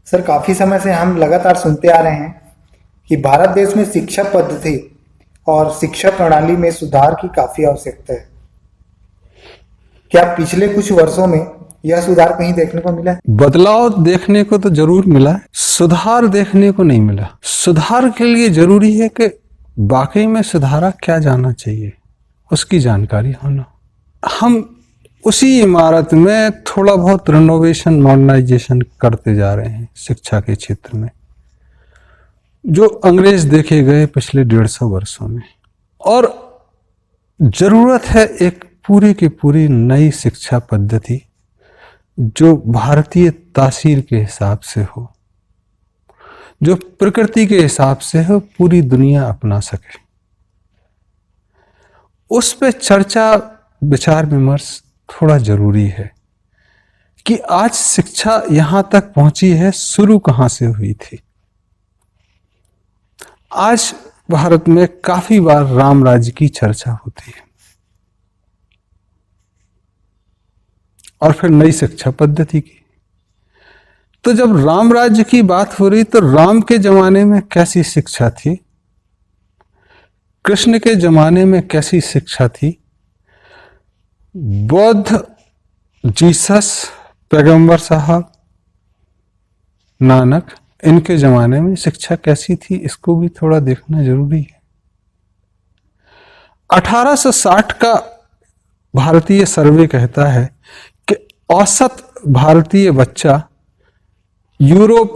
Sir, काफी समय से हम लगातार सुनते आ रहे हैं कि भारत देश में शिक्षा पद्धति और शिक्षा प्रणाली में सुधार की काफी आवश्यकता है। क्या पिछले कुछ वर्षों में यह सुधार कहीं देखने को मिला है? बदलाव देखने को तो जरूर मिला है, सुधार देखने को नहीं मिला। सुधार के लिए जरूरी है कि वाकई में सुधारा क्या जाना चाहिए, उसकी जानकारी होना। हम उसी इमारत में थोड़ा बहुत रिनोवेशन, मॉडर्नाइजेशन करते जा रहे हैं शिक्षा के क्षेत्र में, जो अंग्रेज देखे गए पिछले 150 वर्षों में। और जरूरत है एक पूरी की पूरी नई शिक्षा पद्धति जो भारतीय तासीर के हिसाब से हो, जो प्रकृति के हिसाब से हो, पूरी दुनिया अपना सके। उस पे चर्चा, विचार विमर्श थोड़ा जरूरी है कि आज शिक्षा यहां तक पहुंची है, शुरू कहां से हुई थी। आज भारत में काफी बार राम राज्य की चर्चा होती है और फिर नई शिक्षा पद्धति की। तो जब राम राज्य की बात हो रही तो राम के जमाने में कैसी शिक्षा थी, कृष्ण के जमाने में कैसी शिक्षा थी, बौद्ध, जीसस, पैगंबर साहब, नानक, इनके जमाने में शिक्षा कैसी थी, इसको भी थोड़ा देखना जरूरी है। 1860 का भारतीय सर्वे कहता है कि औसत भारतीय बच्चा यूरोप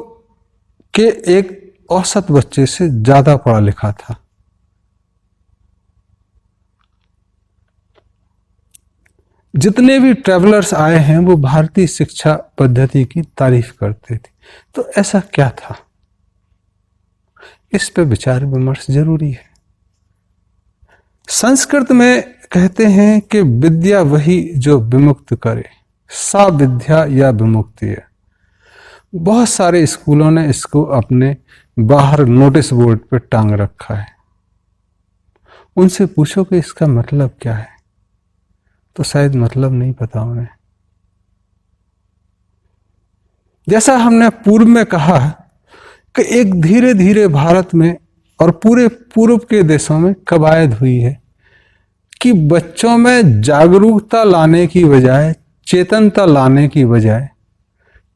के एक औसत बच्चे से ज्यादा पढ़ा लिखा था। जितने भी ट्रैवलर्स आए हैं वो भारतीय शिक्षा पद्धति की तारीफ करते थे। तो ऐसा क्या था, इस पे विचार विमर्श जरूरी है। संस्कृत में कहते हैं कि विद्या वही जो विमुक्त करे, सा विद्या या विमुक्ति है। बहुत सारे स्कूलों ने इसको अपने बाहर नोटिस बोर्ड पे टांग रखा है। उनसे पूछो कि इसका मतलब क्या है, तो शायद मतलब नहीं पता उन्हें। जैसा हमने पूर्व में कहा कि एक धीरे धीरे भारत में और पूरे पूर्व के देशों में कवायद हुई है कि बच्चों में जागरूकता लाने की बजाय, चेतनता लाने की बजाय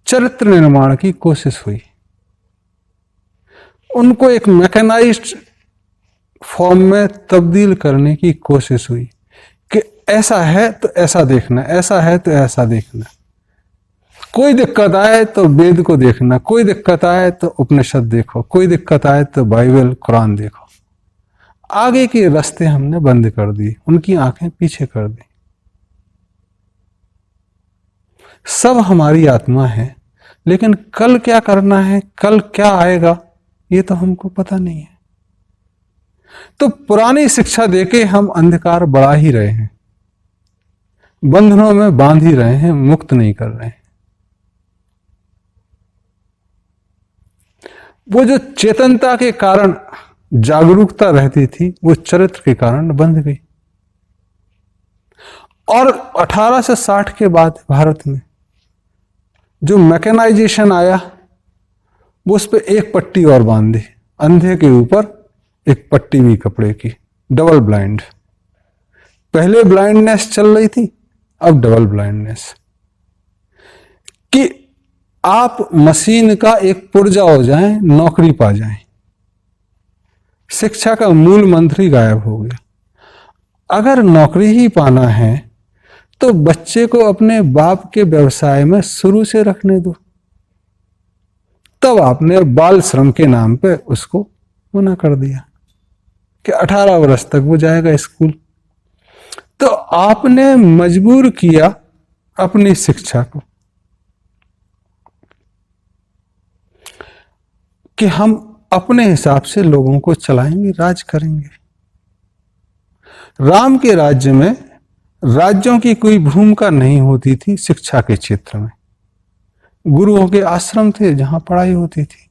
चरित्र निर्माण की कोशिश हुई। उनको एक मैकेनाइज्ड फॉर्म में तब्दील करने की कोशिश हुई कि ऐसा है तो ऐसा देखना, ऐसा है तो ऐसा देखना। कोई दिक्कत आए तो वेद को देखना, कोई दिक्कत आए तो उपनिषद देखो, कोई दिक्कत आए तो बाइबल, कुरान देखो। आगे के रास्ते हमने बंद कर दिए, उनकी आंखें पीछे कर दी। सब हमारी आत्मा है, लेकिन कल क्या करना है, कल क्या आएगा, ये तो हमको पता नहीं है। तो पुरानी शिक्षा देके हम अंधकार बढ़ा ही रहे हैं, बंधनों में बांध ही रहे हैं, मुक्त नहीं कर रहे हैं। वो जो चेतनता के कारण जागरूकता रहती थी, वो चरित्र के कारण बंध गई। और 1860 के बाद भारत में जो मैकेनाइजेशन आया, वो उस पर एक पट्टी और बांध दी, अंधे के ऊपर एक पट्टी भी कपड़े की, डबल ब्लाइंड। पहले ब्लाइंडनेस चल रही थी, अब डबल ब्लाइंडनेस, कि आप मशीन का एक पुर्जा हो जाएं, नौकरी पा जाएं। शिक्षा का मूल मंत्र ही गायब हो गया। अगर नौकरी ही पाना है तो बच्चे को अपने बाप के व्यवसाय में शुरू से रखने दो। तब आपने बाल श्रम के नाम पे उसको मना कर दिया कि 18 वर्ष तक वो जाएगा स्कूल। तो आपने मजबूर किया अपनी शिक्षा को कि हम अपने हिसाब से लोगों को चलाएंगे, राज करेंगे। राम के राज्य में राज्यों की कोई भूमिका नहीं होती थी शिक्षा के क्षेत्र में। गुरुओं के आश्रम थे जहां पढ़ाई होती थी।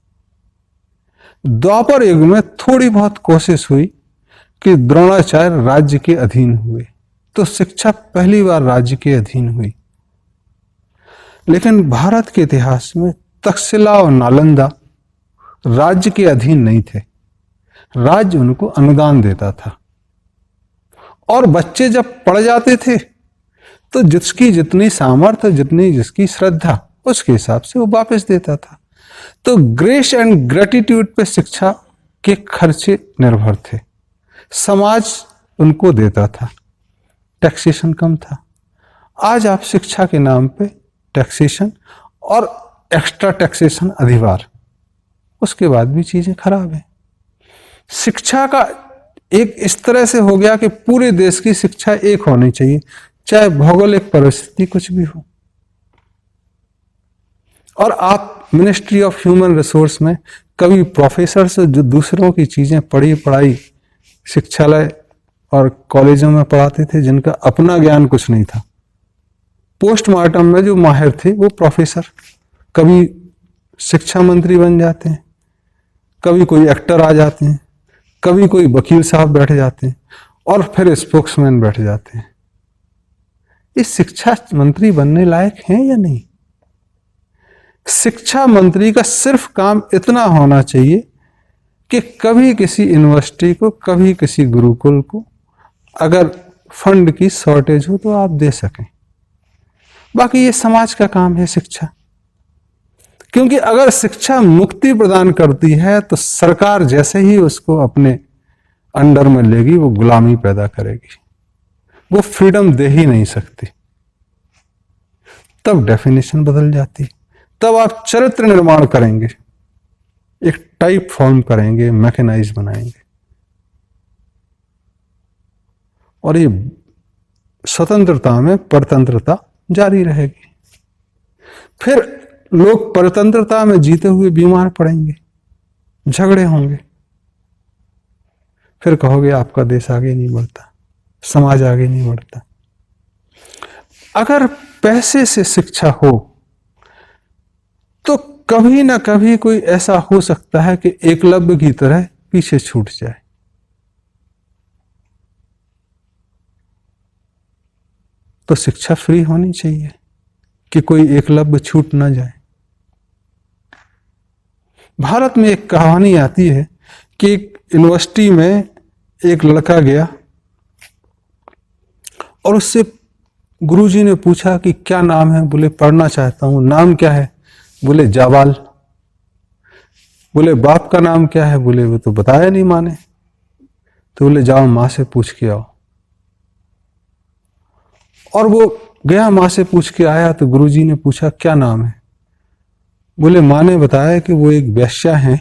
द्वापर युग में थोड़ी बहुत कोशिश हुई कि द्रोणाचार्य राज्य के अधीन हुए, तो शिक्षा पहली बार राज्य के अधीन हुई। लेकिन भारत के इतिहास में तक्षशिला और नालंदा राज्य के अधीन नहीं थे। राज्य उनको अनुदान देता था और बच्चे जब पढ़ जाते थे तो जिसकी जितनी सामर्थ्य, जितनी जिसकी श्रद्धा, उसके हिसाब से वो वापस देता था। तो ग्रेस एंड ग्रेटिट्यूड पे शिक्षा के खर्चे निर्भर थे। समाज उनको देता था, टैक्सेशन कम था। आज आप शिक्षा के नाम पे टैक्सेशन और एक्स्ट्रा टैक्सेशन अधिभार, उसके बाद भी चीजें खराब है। शिक्षा का एक इस तरह से हो गया कि पूरे देश की शिक्षा एक होनी चाहिए, चाहे भौगोलिक परिस्थिति कुछ भी हो। और आप मिनिस्ट्री ऑफ ह्यूमन रिसोर्स में कभी प्रोफेसर से जो दूसरों की चीजें पढ़ाई शिक्षालय और कॉलेजों में पढ़ाते थे, जिनका अपना ज्ञान कुछ नहीं था। पोस्टमार्टम में जो माहिर थे वो प्रोफेसर कभी शिक्षा मंत्री बन जाते हैं, कभी कोई एक्टर आ जाते हैं, कभी कोई वकील साहब बैठ जाते हैं और फिर स्पोक्समैन बैठ जाते हैं। इस शिक्षा मंत्री बनने लायक हैं या नहीं? शिक्षा मंत्री का सिर्फ काम इतना होना चाहिए कि कभी किसी यूनिवर्सिटी को, कभी किसी गुरुकुल को अगर फंड की शॉर्टेज हो तो आप दे सकें। बाकी ये समाज का काम है शिक्षा। क्योंकि अगर शिक्षा मुक्ति प्रदान करती है तो सरकार जैसे ही उसको अपने अंडर में लेगी वो गुलामी पैदा करेगी, वो फ्रीडम दे ही नहीं सकती। तब डेफिनेशन बदल जाती, तब आप चरित्र निर्माण करेंगे, एक टाइप फॉर्म करेंगे, मैकेनाइज बनाएंगे और ये स्वतंत्रता में परतंत्रता जारी रहेगी। फिर लोग परतंत्रता में जीते हुए बीमार पड़ेंगे, झगड़े होंगे, फिर कहोगे आपका देश आगे नहीं बढ़ता, समाज आगे नहीं बढ़ता। अगर पैसे से शिक्षा हो तो कभी ना कभी कोई ऐसा हो सकता है कि एकलव्य की तरह पीछे छूट जाए। तो शिक्षा फ्री होनी चाहिए कि कोई एकलव्य छूट ना जाए। भारत में एक कहानी आती है कि एक यूनिवर्सिटी में एक लड़का गया और उससे गुरुजी ने पूछा कि क्या नाम है? बोले पढ़ना चाहता हूं। नाम क्या है? बोले जावाल। बोले बाप का नाम क्या है? बोले वो तो बताया नहीं माँ ने। तो बोले जाओ माँ से पूछ के आओ। और वो गया, माँ से पूछ के आया तो गुरुजी ने पूछा क्या नाम है? बोले माँ ने बताया कि वो एक वेश्या है,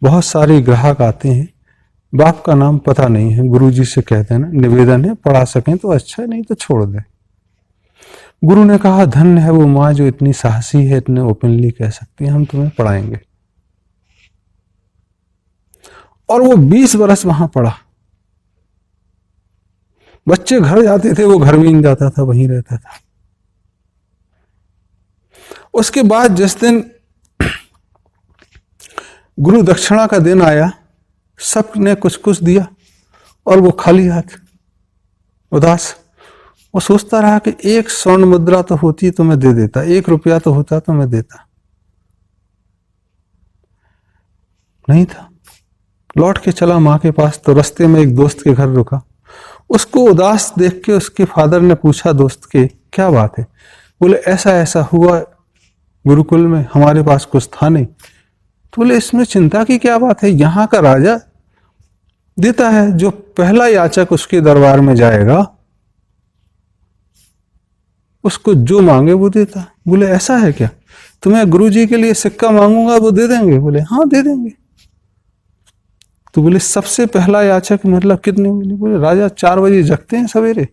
बहुत सारे ग्राहक आते हैं, बाप का नाम पता नहीं है। गुरुजी से कहते हैं ना, निवेदन है पढ़ा सकें तो अच्छा, नहीं तो छोड़ दें। गुरु ने कहा धन्य है वो माँ जो इतनी साहसी है, इतने ओपनली कह सकती है हम तुम्हें पढ़ाएंगे। और वो 20 बरस वहां पढ़ा। बच्चे घर जाते थे, वो घर भी नहीं जाता था, वहीं रहता था। उसके बाद जिस दिन गुरु दक्षिणा का दिन आया, सब ने कुछ कुछ दिया और वो खाली हाथ, उदास। वो सोचता रहा कि 1 स्वर्ण मुद्रा तो होती तो मैं दे देता, 1 रुपया तो होता तो मैं देता। नहीं था। लौट के चला माँ के पास, तो रास्ते में एक दोस्त के घर रुका। उसको उदास देख के उसके फादर ने पूछा दोस्त के, क्या बात है? बोले ऐसा ऐसा हुआ गुरुकुल में, हमारे पास कुछ था नहीं। तो बोले इसमें चिंता की क्या बात है, यहाँ का राजा देता है, जो पहला याचक उसके दरबार में जाएगा उसको जो मांगे वो देता। बोले ऐसा है क्या? तुम्हें गुरुजी के लिए सिक्का मांगूंगा वो दे देंगे? बोले हाँ दे देंगे। तो बोले सबसे पहला याचक मतलब कितने मिली? बोले राजा 4 बजे जगते हैं सवेरे,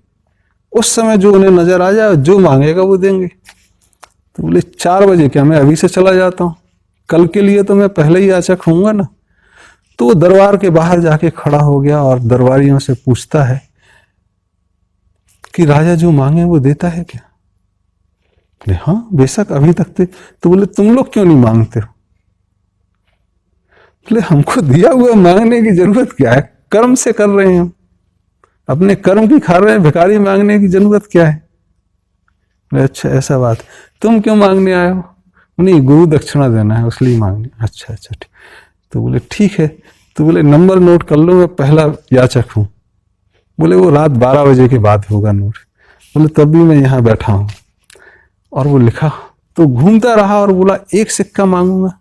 उस समय जो उन्हें नजर आ जाए जो मांगेगा वो देंगे। तो बोले 4 बजे क्या, मैं अभी से चला जाता हूँ, कल के लिए तो मैं पहले ही याचक होऊंगा ना। तो वो दरबार के बाहर जाके खड़ा हो गया और दरबारियों से पूछता है कि राजा जो मांगे वो देता है क्या? बोले हाँ बेशक अभी तक थे। तो बोले तुम लोग क्यों नहीं मांगते हो? बोले हमको दिया हुआ मांगने की जरूरत क्या है, कर्म से कर रहे हैं हम, अपने कर्म की खा रहे हैं, भिखारी मांगने की जरूरत क्या है? बोले अच्छा ऐसा बात, तुम क्यों मांगने आए हो? नहीं, गुरु दक्षिणा देना है इसलिए मांगनी। अच्छा अच्छा ठीक। तो बोले ठीक है। तो बोले नंबर नोट कर लो, मैं पहला याचक हूँ। बोले वो रात 12 बजे के बाद होगा नोट। बोले तब भी मैं यहाँ बैठा हूँ। और वो लिखा तो घूमता रहा और बोला 1 सिक्का मांगूंगा।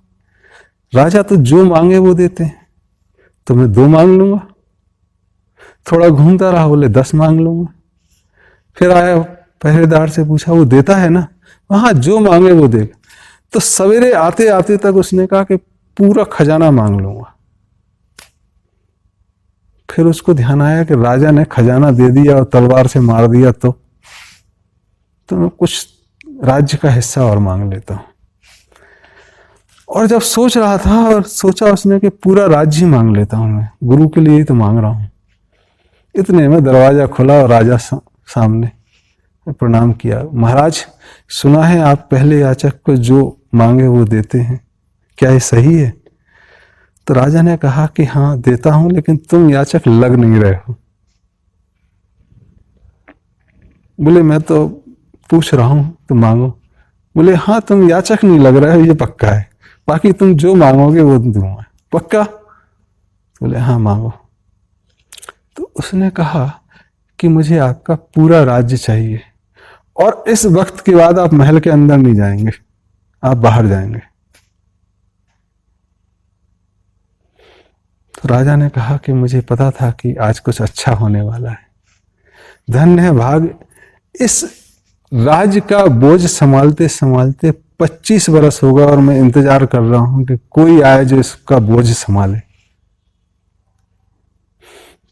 राजा तो जो मांगे वो देते हैं, तो मैं 2 मांग लूंगा। थोड़ा घूमता रहा, बोले 10 मांग लूंगा। फिर आया पहरेदार से पूछा वो देता है ना? हाँ, जो मांगे वो देगा। तो सवेरे आते आते तक उसने कहा कि पूरा खजाना मांग लूंगा। फिर उसको ध्यान आया कि राजा ने खजाना दे दिया और तलवार से मार दिया, तो मैं कुछ राज्य का हिस्सा और मांग लेता हूं। और जब सोच रहा था और सोचा उसने कि पूरा राज्य ही मांग लेता हूं, मैं गुरु के लिए ही तो मांग रहा हूं। इतने में दरवाजा खुला और राजा सामने प्रणाम किया। महाराज, सुना है आप पहले याचक को जो मांगे वो देते हैं, क्या ये सही है? तो राजा ने कहा कि हाँ देता हूं, लेकिन तुम याचक लग नहीं रहे हो। बोले मैं तो पूछ रहा हूं, तुम मांगो। बोले हाँ, तुम याचक नहीं लग रहे हो, ये पक्का है, बाकी तुम जो मांगोगे वो दूंगा, पक्का? बोले हाँ मांगो। तो उसने कहा कि मुझे आपका पूरा राज्य चाहिए, और इस वक्त के बाद आप महल के अंदर नहीं जाएंगे, आप बाहर जाएंगे। तो राजा ने कहा कि मुझे पता था कि आज कुछ अच्छा होने वाला है, धन्य है भाग। इस राज्य का बोझ संभालते संभालते 25 वर्ष होगा और मैं इंतजार कर रहा हूं कि कोई आए जो इसका बोझ संभाले।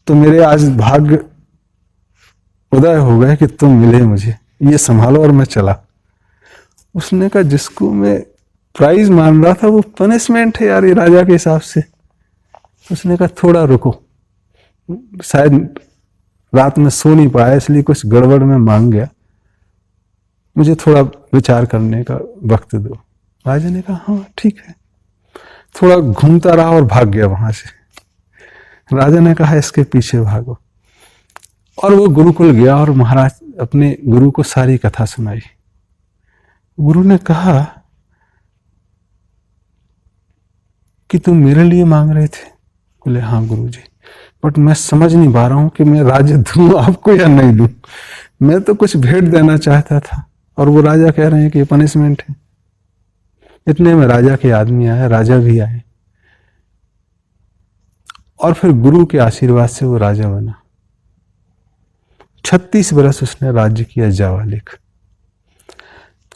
तो मेरे आज भाग्य उदय हो गए कि तुम मिले मुझे, ये संभालो और मैं चला। उसने कहा जिसको मैं प्राइज मान रहा था वो पनिशमेंट है यार, ये राजा के हिसाब से। उसने कहा थोड़ा रुको, शायद रात में सो नहीं पाया इसलिए कुछ गड़बड़ में मांग गया, मुझे थोड़ा विचार करने का वक्त दो। राजा ने कहा हाँ ठीक है। थोड़ा घूमता रहा और भाग गया वहां से। राजा ने कहा इसके पीछे भागो, और वो गुरुकुल गया और महाराज अपने गुरु को सारी कथा सुनाई। गुरु ने कहा कि तुम मेरे लिए मांग रहे थे? बोले हाँ गुरुजी, बट मैं समझ नहीं पा रहा हूं कि मैं राज्य दूं आपको या नहीं दूं। मैं तो कुछ भेंट देना चाहता था और वो राजा कह रहे हैं कि ये पनिशमेंट है। इतने में राजा के आदमी आए, राजा भी आए, और फिर गुरु के आशीर्वाद से वो राजा बना। 36 वर्ष उसने राज्य किया जावालिक।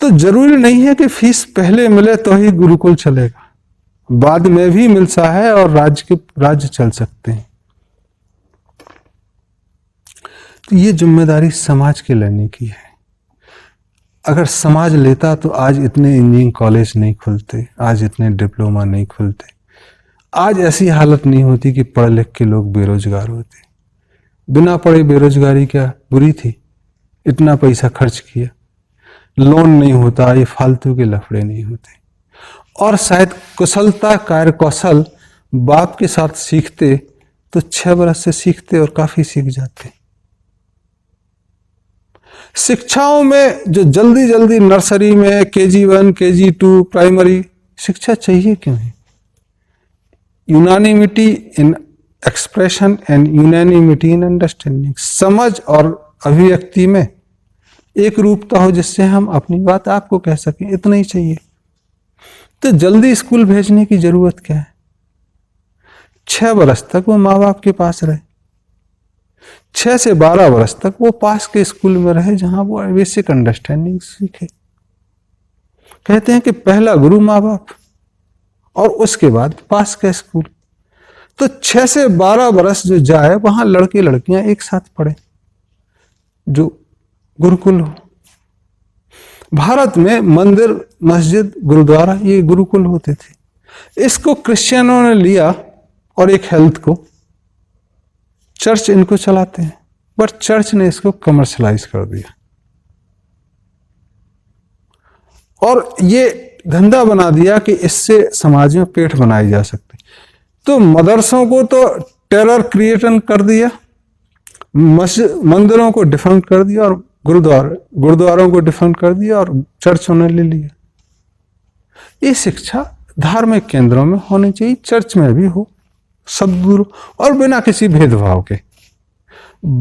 तो जरूरी नहीं है कि फीस पहले मिले तो ही गुरुकुल चलेगा, बाद में भी मिलता है और राज्य चल सकते हैं। तो ये जिम्मेदारी समाज के लेने की है। अगर समाज लेता तो आज इतने इंजीनियरिंग कॉलेज नहीं खुलते, आज इतने डिप्लोमा नहीं खुलते, आज ऐसी हालत नहीं होती कि पढ़ लिख के लोग बेरोजगार होते। बिना पढ़े बेरोजगारी क्या बुरी थी? इतना पैसा खर्च किया, लोन नहीं होता, ये फालतू के लफड़े नहीं होते। और शायद कुशलता, कार्य कौशल बाप के साथ सीखते तो 6 वर्ष से सीखते और काफी सीख जाते। शिक्षाओं में जो जल्दी जल्दी नर्सरी में KG1, KG2 प्राइमरी शिक्षा चाहिए क्यों है? Unanimity in expression and unanimity in understanding, समझ और अभिव्यक्ति में एक रूपता हो जिससे हम अपनी बात आपको कह सकें, इतना ही चाहिए। तो जल्दी स्कूल भेजने की जरूरत क्या है? 6 वर्ष तक वो माँ बाप के पास रहे, 6 से 12 वर्ष तक वो पास के स्कूल में रहे जहां वो बेसिक अंडरस्टैंडिंग सीखे। कहते हैं कि पहला गुरु माँ बाप और उसके बाद पास का स्कूल। तो 6 से 12 वर्ष जो जाए वहां लड़के लड़कियां एक साथ पढ़े, जो गुरुकुल हो। भारत में मंदिर, मस्जिद, गुरुद्वारा ये गुरुकुल होते थे। इसको क्रिश्चियनों ने लिया और एक हेल्थ को, चर्च इनको चलाते हैं, बट चर्च ने इसको कमर्शलाइज कर दिया और ये धंधा बना दिया कि इससे समाज में पेट बनाए जा सकते। तो मदरसों को तो टेरर क्रिएशन कर दिया, मंदिरों को डिफंड कर दिया और गुरुद्वारों को डिफंड कर दिया और चर्चों ने ले लिया। ये शिक्षा धार्मिक केंद्रों में होनी चाहिए, चर्च में भी हो, सद्गुरु, और बिना किसी भेदभाव के।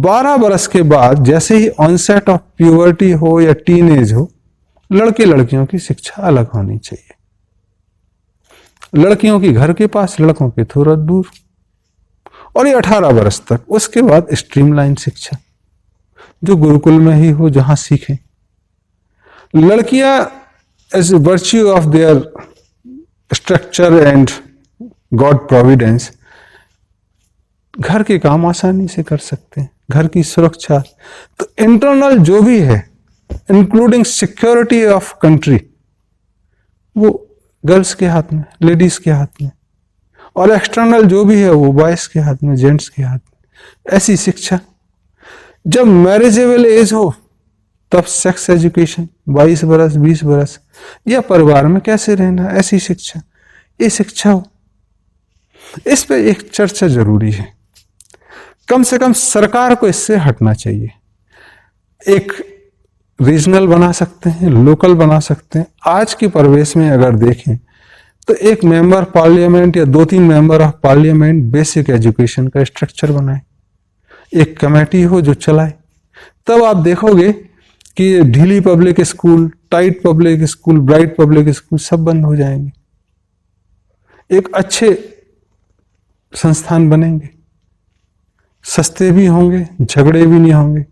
12 बरस के बाद जैसे ही ऑनसेट ऑफ प्यूबर्टी हो या टीनेज हो, लड़के लड़कियों की शिक्षा अलग होनी चाहिए। लड़कियों की घर के पास, लड़कों के थोड़ा दूर, और ये 18 बरस तक। उसके बाद स्ट्रीमलाइन शिक्षा जो गुरुकुल में ही हो, जहां सीखें। लड़कियां as a virtue of their structure and God providence घर के काम आसानी से कर सकते हैं, घर की सुरक्षा। तो इंटरनल जो भी है, इंक्लूडिंग सिक्योरिटी ऑफ कंट्री, वो गर्ल्स के हाथ में, लेडीज के हाथ में, और एक्सटर्नल जो भी है वो बॉयज के हाथ में, जेंट्स के हाथ में। ऐसी शिक्षा। जब मैरिजेबल एज हो तब सेक्स एजुकेशन, 22 बरस 20 बरस, या परिवार में कैसे रहना, ऐसी शिक्षा, ये शिक्षा हो। इस पे एक चर्चा जरूरी है। कम से कम सरकार को इससे हटना चाहिए। एक रीजनल बना सकते हैं, लोकल बना सकते हैं। आज के परिवेश में अगर देखें तो एक मेंबर पार्लियामेंट या 2-3 member of parliament basic education का स्ट्रक्चर बनाए, एक कमेटी हो जो चलाए। तब आप देखोगे कि ढीली public school, tight public school, bright public school सब बंद हो जाएंगे। एक अच्छे संस्थान बनेंगे, सस्ते भी होंगे, झगड़े भी नहीं होंगे।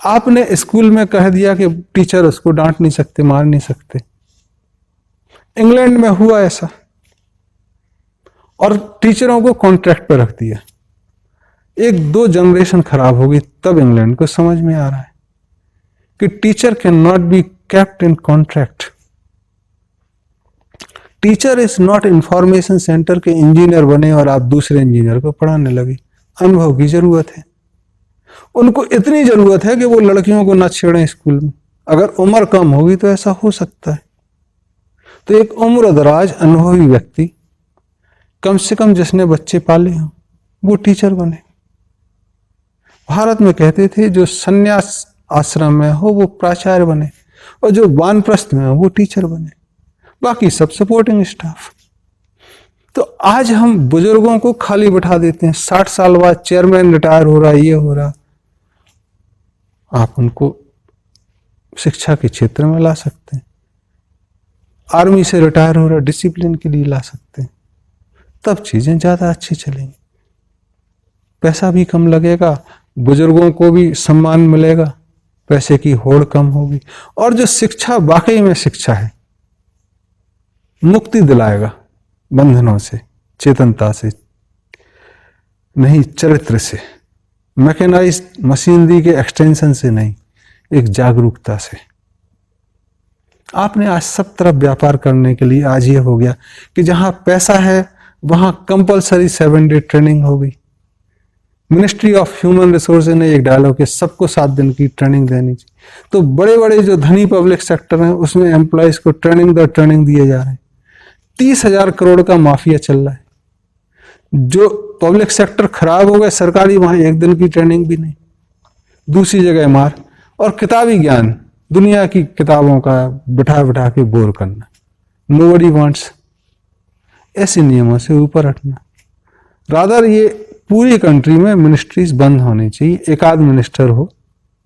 आपने स्कूल में कह दिया कि टीचर उसको डांट नहीं सकते, मार नहीं सकते। इंग्लैंड में हुआ ऐसा, और टीचरों को कॉन्ट्रैक्ट पर रख दिया। 1-2 जनरेशन खराब होगी तब इंग्लैंड को समझ में आ रहा है कि teacher can not be kept in contract. Teacher is not information centre के इंजीनियर बने और आप दूसरे इंजीनियर को पढ़ाने लगे। अनुभव की जरूरत है। उनको इतनी जरूरत है कि वो लड़कियों को ना छेड़ें स्कूल में। अगर उम्र कम होगी तो ऐसा हो सकता है। तो एक उम्र दराज अनुभवी व्यक्ति, कम से कम जिसने बच्चे पाले हों, वो टीचर बने। भारत में कहते थे जो संन्यास आश्रम में हो वो प्राचार्य बने, और जो वानप्रस्थ में हो वो टीचर बने, बाकी सब सपोर्टिंग स्टाफ। तो आज हम बुजुर्गों को खाली बैठा देते हैं। 60 साल बाद चेयरमैन रिटायर हो रहा है, ये हो रहा। आप उनको शिक्षा के क्षेत्र में ला सकते हैं। आर्मी से रिटायर हो रहा, डिसिप्लिन के लिए ला सकते हैं। तब चीजें ज्यादा अच्छी चलेंगी, पैसा भी कम लगेगा, बुजुर्गों को भी सम्मान मिलेगा, पैसे की होड़ कम होगी, और जो शिक्षा वाकई में शिक्षा है, मुक्ति दिलाएगा बंधनों से, चेतनता से नहीं, चरित्र से, मैकेनाइज्ड मशीनरी के एक्सटेंशन से नहीं, एक जागरूकता से। आपने आज सब तरफ व्यापार करने के लिए आज ये हो गया कि जहां पैसा है वहां कंपलसरी 7 डे ट्रेनिंग हो गई। मिनिस्ट्री ऑफ ह्यूमन रिसोर्सेज ने एक डायलॉग के सबको 7 दिन की ट्रेनिंग देनी चाहिए। तो बड़े बड़े जो धनी पब्लिक सेक्टर हैं उसमें एम्प्लॉयज को ट्रेनिंग दिए जा रहे हैं। 30,000 करोड़ का माफिया चल रहा है। जो पब्लिक सेक्टर खराब हो गए सरकारी, वहां 1 दिन की ट्रेनिंग भी नहीं, दूसरी जगह मार। और किताबी ज्ञान, दुनिया की किताबों का बिठा बिठा के बोर करना, नोबडी वांट्स। ऐसे नियमों से ऊपर हटना। रादर ये पूरी कंट्री में मिनिस्ट्रीज बंद होनी चाहिए। एक आध मिनिस्टर हो,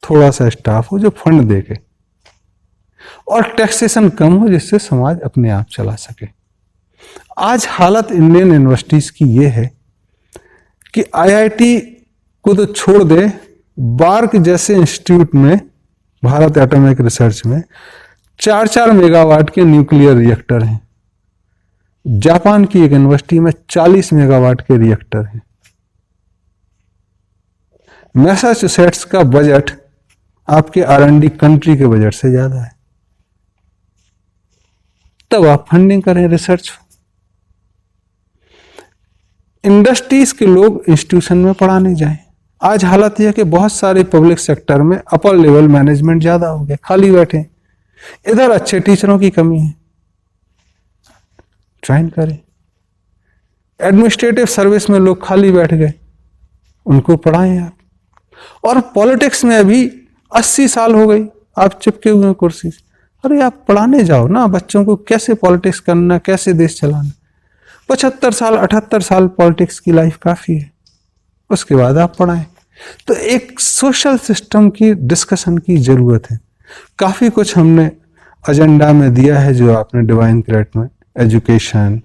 थोड़ा सा स्टाफ हो जो फंड दे के, और टैक्सेशन कम हो जिससे समाज अपने आप चला सके। आज हालत इंडियन यूनिवर्सिटीज की ये है कि आईआईटी को तो छोड़ दे, बार्क जैसे इंस्टीट्यूट में, भारत एटॉमिक रिसर्च में 4-4 मेगावाट के न्यूक्लियर रिएक्टर हैं। जापान की एक यूनिवर्सिटी में 40 मेगावाट के रिएक्टर हैं। मैसाचुसेट्स का बजट आपके R&D कंट्री के बजट से ज्यादा है। तब आप फंडिंग करें रिसर्च। इंडस्ट्रीज के लोग इंस्टीट्यूशन में पढ़ाने जाएं। आज हालत यह है कि बहुत सारे पब्लिक सेक्टर में अपर लेवल मैनेजमेंट ज्यादा हो गया, खाली बैठे। इधर अच्छे टीचरों की कमी है, ट्रेन करें। एडमिनिस्ट्रेटिव सर्विस में लोग खाली बैठ गए, उनको पढ़ाएं आप। और पॉलिटिक्स में अभी 80 साल हो गई आप चिपके हुए कुर्सी से। अरे आप पढ़ाने जाओ ना बच्चों को, कैसे पॉलिटिक्स करना, कैसे देश चलाना। 75 साल 78 साल पॉलिटिक्स की लाइफ काफी है, उसके बाद आप पढ़ाएं। तो एक सोशल सिस्टम की डिस्कशन की जरूरत है। काफी कुछ हमने एजेंडा में दिया है जो आपने डिवाइन क्रेट में, एजुकेशन,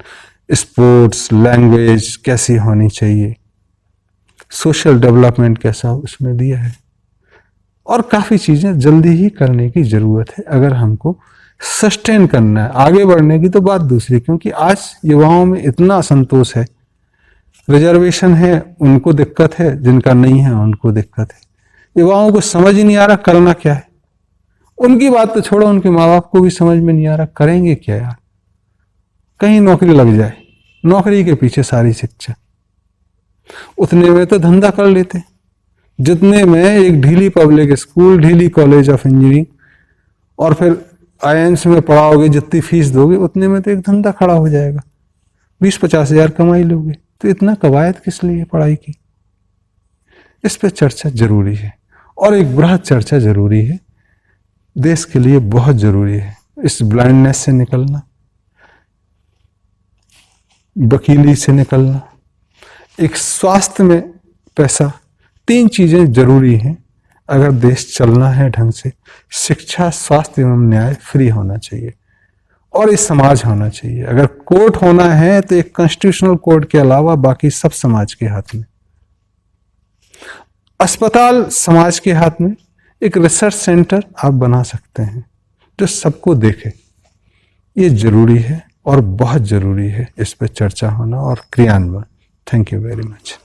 स्पोर्ट्स, लैंग्वेज कैसी होनी चाहिए, सोशल डेवलपमेंट कैसा उसमें दिया है, और काफी चीजें जल्दी ही करने की जरूरत है अगर हमको सस्टेन करना है। आगे बढ़ने की तो बात दूसरी, क्योंकि आज युवाओं में इतना असंतोष है, रिजर्वेशन है उनको दिक्कत है, जिनका नहीं है उनको दिक्कत है। युवाओं को समझ ही नहीं आ रहा करना क्या है। उनकी बात तो छोड़ो, उनके माँ बाप को भी समझ में नहीं आ रहा करेंगे क्या यार। कहीं नौकरी लग जाए, नौकरी के पीछे सारी शिक्षा, उतने में तो धंधा कर लेते जितने में एक ढीली पब्लिक स्कूल, ढीली कॉलेज ऑफ इंजीनियरिंग, और फिर आईएएस में पढ़ाओगे, जितनी फीस दोगे उतने में तो एक धंधा खड़ा हो जाएगा, 20-50 हजार कमाई लोगे। तो इतना कवायद किस लिए पढ़ाई की। इस पे चर्चा जरूरी है, और एक बृहद चर्चा जरूरी है, देश के लिए बहुत जरूरी है। इस ब्लाइंडनेस से निकलना, वकीली से निकलना, एक स्वास्थ्य में पैसा, 3 चीजें जरूरी हैं अगर देश चलना है ढंग से। शिक्षा, स्वास्थ्य एवं न्याय फ्री होना चाहिए, और इस समाज होना चाहिए। अगर कोर्ट होना है तो एक कॉन्स्टिट्यूशनल कोर्ट के अलावा बाकी सब समाज के हाथ में। अस्पताल समाज के हाथ में, एक रिसर्च सेंटर आप बना सकते हैं जो सबको देखे। ये जरूरी है और बहुत जरूरी है इस पर चर्चा होना और क्रियान्वयन। Thank you very much.